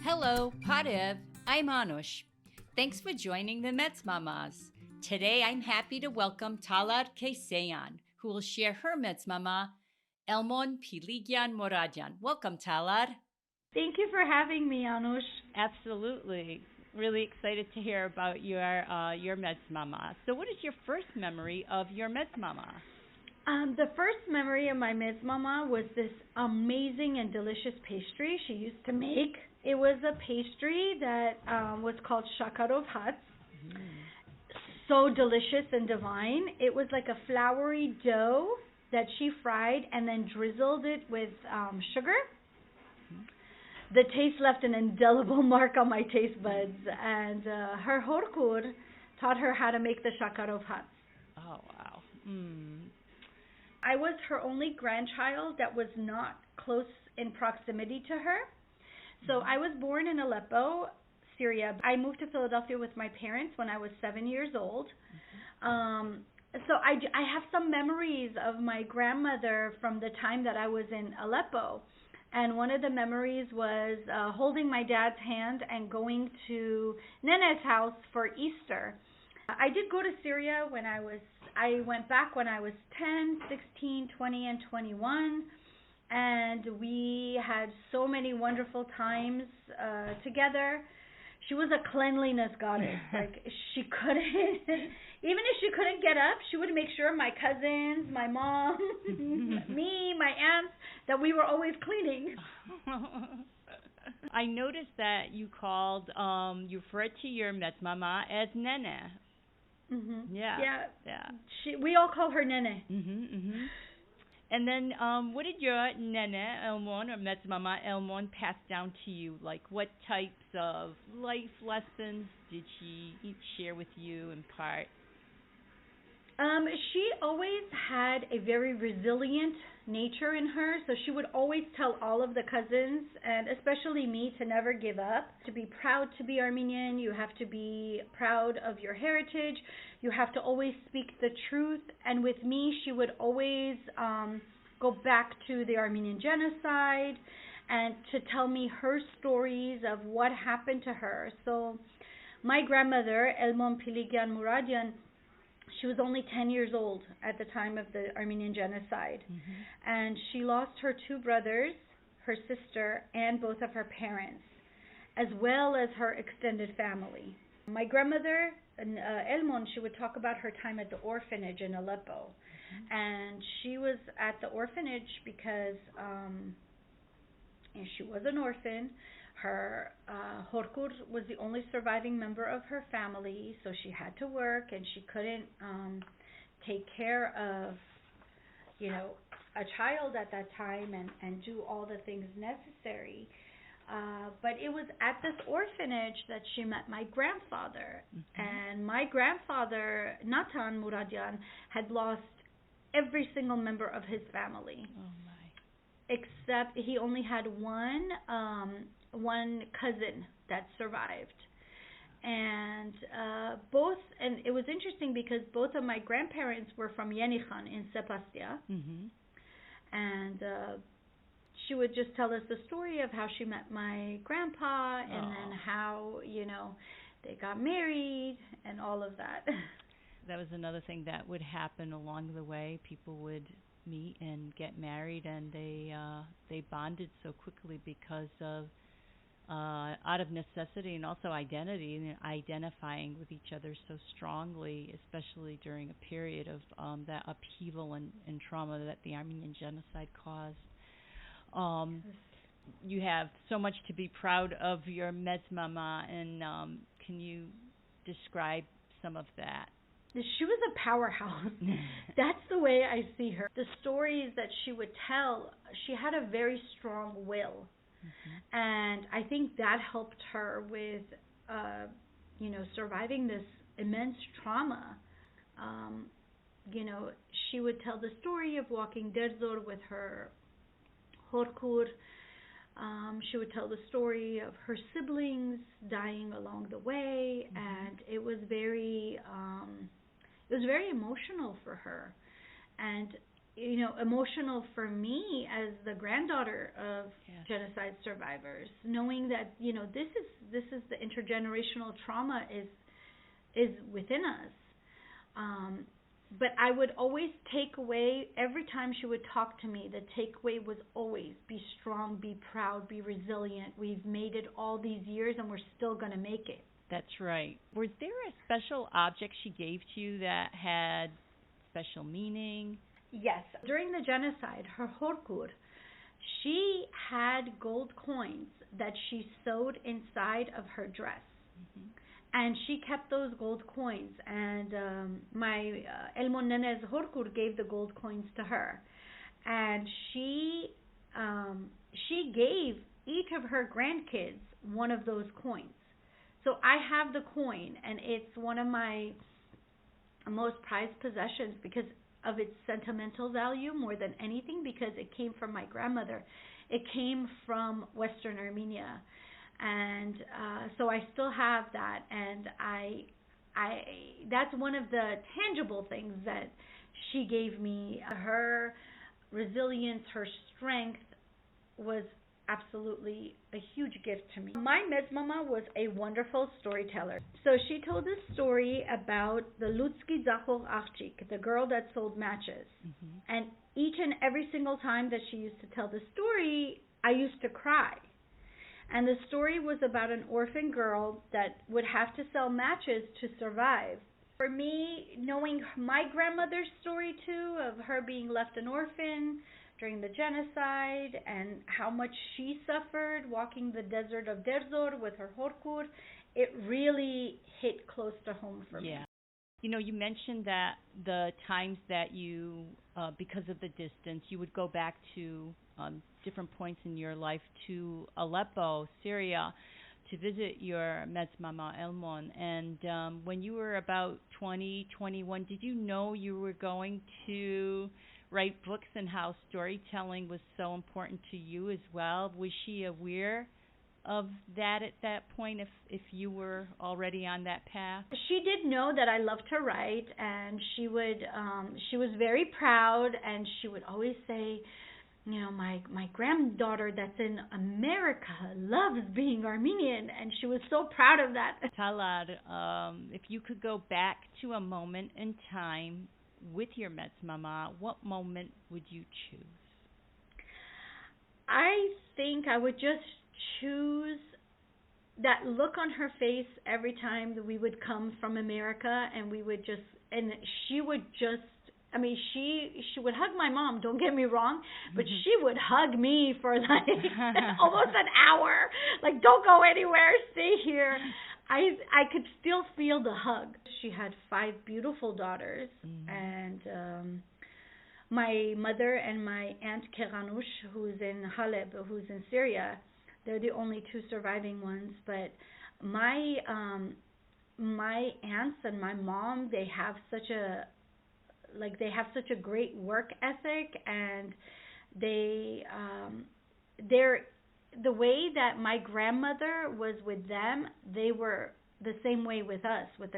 Hello, Parev. I'm Anush. Thanks for joining the Medz Mamas. Today I'm happy to welcome Talar Keoseyan, who will share her Medz Mama, Elmon Piligian Mouradian. Welcome, Talar. Thank you for having me, Anush. Absolutely. Really excited to hear about your Medz Mama. So what is your first memory of your Medz Mama? The first memory of my Medz Mama was this amazing and delicious pastry she used to make. It was a pastry that was called shakarov hats. So delicious and divine. It was like a floury dough that she fried and then drizzled it with sugar. The taste left an indelible mark on my taste buds, and her horkur taught her how to make the shakarov hats. Oh, wow. I was her only grandchild that was not close in proximity to her. So I was born in Aleppo, Syria. I moved to Philadelphia with my parents when I was 7 years old. So I have some memories of my grandmother from the time that I was in Aleppo. And one of the memories was holding my dad's hand and going to Nene's house for Easter. I did go to Syria I went back when I was 10, 16, 20, and 21. And we had so many wonderful times together. She was a cleanliness goddess. Like, she couldn't, even if she couldn't get up, she would make sure my cousins, my mom, me, my aunts, that we were always cleaning. I noticed that you referred to your Medz Mama as Nene. Yeah. We all call her Nene. And then, what did your Nene Elmon or Medz Mama Elmon pass down to you? Like, what types of life lessons did she share with you in part? She always had a very resilient nature in her, so she would always tell all of the cousins, and especially me, to never give up, to be proud to be Armenian. You have to be proud of your heritage. You have to always speak the truth. And with me, she would always go back to the Armenian Genocide and to tell me her stories of what happened to her. So my grandmother, Elmon Piligian Mouradian, she was only 10 years old at the time of the Armenian Genocide. And she lost her two brothers, her sister, and both of her parents, as well as her extended family. My grandmother, Elmon, she would talk about her time at the orphanage in Aleppo. And she was at the orphanage because she was an orphan. Her horkur was the only surviving member of her family, so she had to work, and she couldn't take care of, a child at that time and do all the things necessary. But it was at this orphanage that she met my grandfather. And my grandfather, Natan Mouradian, had lost every single member of his family. Oh, my. Except he only had one cousin that survived. And it was interesting because both of my grandparents were from Yenikhan in Sepastia. And she would just tell us the story of how she met my grandpa and then how, they got married and all of that. That was another thing that would happen along the way. People would meet and get married, and they bonded so quickly because of out of necessity and also identity, and identifying with each other so strongly, especially during a period of that upheaval and trauma that the Armenian Genocide caused. You have so much to be proud of your Medz Mama, and can you describe some of that? She was a powerhouse. That's the way I see her. The stories that she would tell, she had a very strong will. And I think that helped her with, surviving this immense trauma. She would tell the story of walking Derzor with her horkur. She would tell the story of her siblings dying along the way, and it was very emotional for her. And emotional for me as the granddaughter of Yes. genocide survivors, knowing that this is the intergenerational trauma is within us. But I would always take away, every time she would talk to me, the takeaway was always be strong, be proud, be resilient. We've made it all these years and we're still going to make it. That's right. Was there a special object she gave to you that had special meaning? Yes. During the genocide, her horkur, she had gold coins that she sewed inside of her dress. Mm-hmm. And she kept those gold coins. And my Elmon Nene's horkur gave the gold coins to her. And she gave each of her grandkids one of those coins. So I have the coin, and it's one of my most prized possessions because of its sentimental value more than anything, because it came from my grandmother. It came from Western Armenia. And so I still have that, and I that's one of the tangible things that she gave me. Her resilience, her strength was absolutely a huge gift to me. My Medz Mama was a wonderful storyteller. So she told a story about the Lutsky Zachor Achchik, the girl that sold matches. Mm-hmm. And each and every single time that she used to tell the story, I used to cry. And the story was about an orphan girl that would have to sell matches to survive. For me, knowing my grandmother's story too, of her being left an orphan during the genocide and how much she suffered walking the desert of Derzor with her horkur, it really hit close to home for me. You mentioned that the times that you, because of the distance, you would go back to different points in your life to Aleppo, Syria, to visit your Medz Mama Elmon. And when you were about 20, 21, did you know you were going to write books and how storytelling was so important to you as well? Was she aware of that at that point, if you were already on that path? She did know that I loved to write, and she was very proud, and she would always say, my granddaughter that's in America loves being Armenian, and she was so proud of that. Talar, if you could go back to a moment in time with your Medz Mama, what moment would you choose? I think I would just choose that look on her face every time that we would come from America, and she would just, she would hug my mom, don't get me wrong, but she would hug me for like almost an hour. Like, don't go anywhere, stay here. I could still feel the hug. She had 5 beautiful daughters, and my mother and my aunt Keranush, who's in Aleppo, who's in Syria, they're the only 2 surviving ones. But my aunts and my mom, they have such a great work ethic, and they're the way that my grandmother was with them, they were the same way with us, with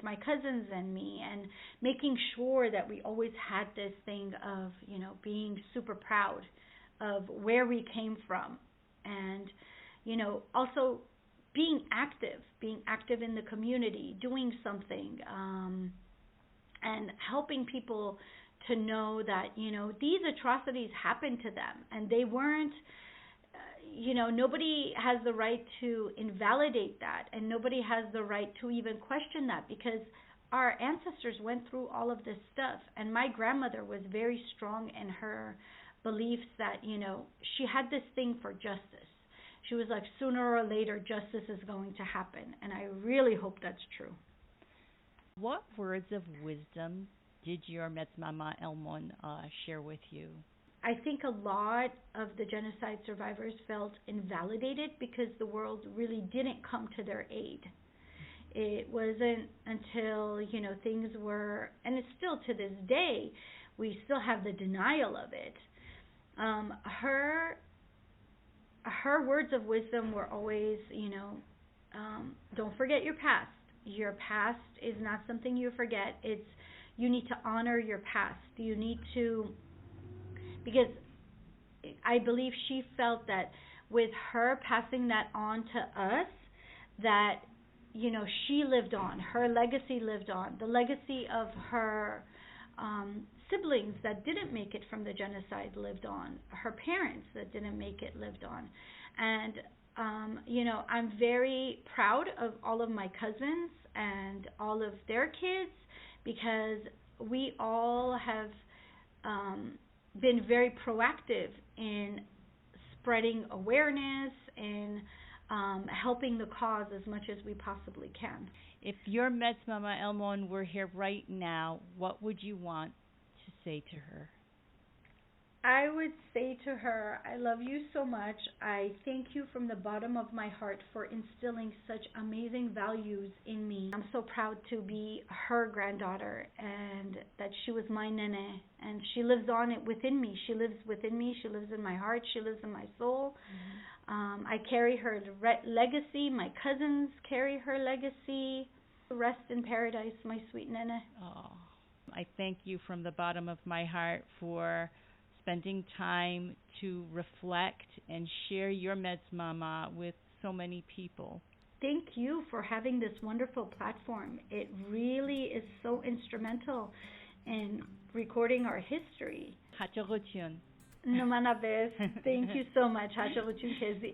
my cousins and me, and making sure that we always had this thing of, being super proud of where we came from, and, also being active in the community, doing something, and helping people to know that, these atrocities happened to them, and they weren't, nobody has the right to invalidate that, and nobody has the right to even question that, because our ancestors went through all of this stuff. And my grandmother was very strong in her beliefs that, she had this thing for justice. She was like, sooner or later, justice is going to happen. And I really hope that's true. What words of wisdom did your Medz Mama Elmon share with you? I think a lot of the genocide survivors felt invalidated because the world really didn't come to their aid. It wasn't until, things were, and it's still to this day, we still have the denial of it. Her words of wisdom were always, don't forget your past. Your past is not something you forget. You need to honor your past. You need to because I believe she felt that with her passing that on to us, that, you know, she lived on, her legacy lived on, the legacy of her siblings that didn't make it from the genocide lived on, her parents that didn't make it lived on. And you know, I'm very proud of all of my cousins and all of their kids, because we all have been very proactive in spreading awareness and helping the cause as much as we possibly can. If your Medz Mama Elmon were here right now, what would you want to say to her? I would say to her, I love you so much. I thank you from the bottom of my heart for instilling such amazing values in me. I'm so proud to be her granddaughter, and that she was my Nene, and she lives on it within me. She lives within me. She lives in my heart. She lives in my soul. I carry her legacy. My cousins carry her legacy. Rest in paradise, my sweet Nene. Oh, I thank you from the bottom of my heart for spending time to reflect and share your Medz Mama with so many people. Thank you for having this wonderful platform. It really is so instrumental in recording our history. Hatchagotun. Thank you so much. Hatchagotun Kezi.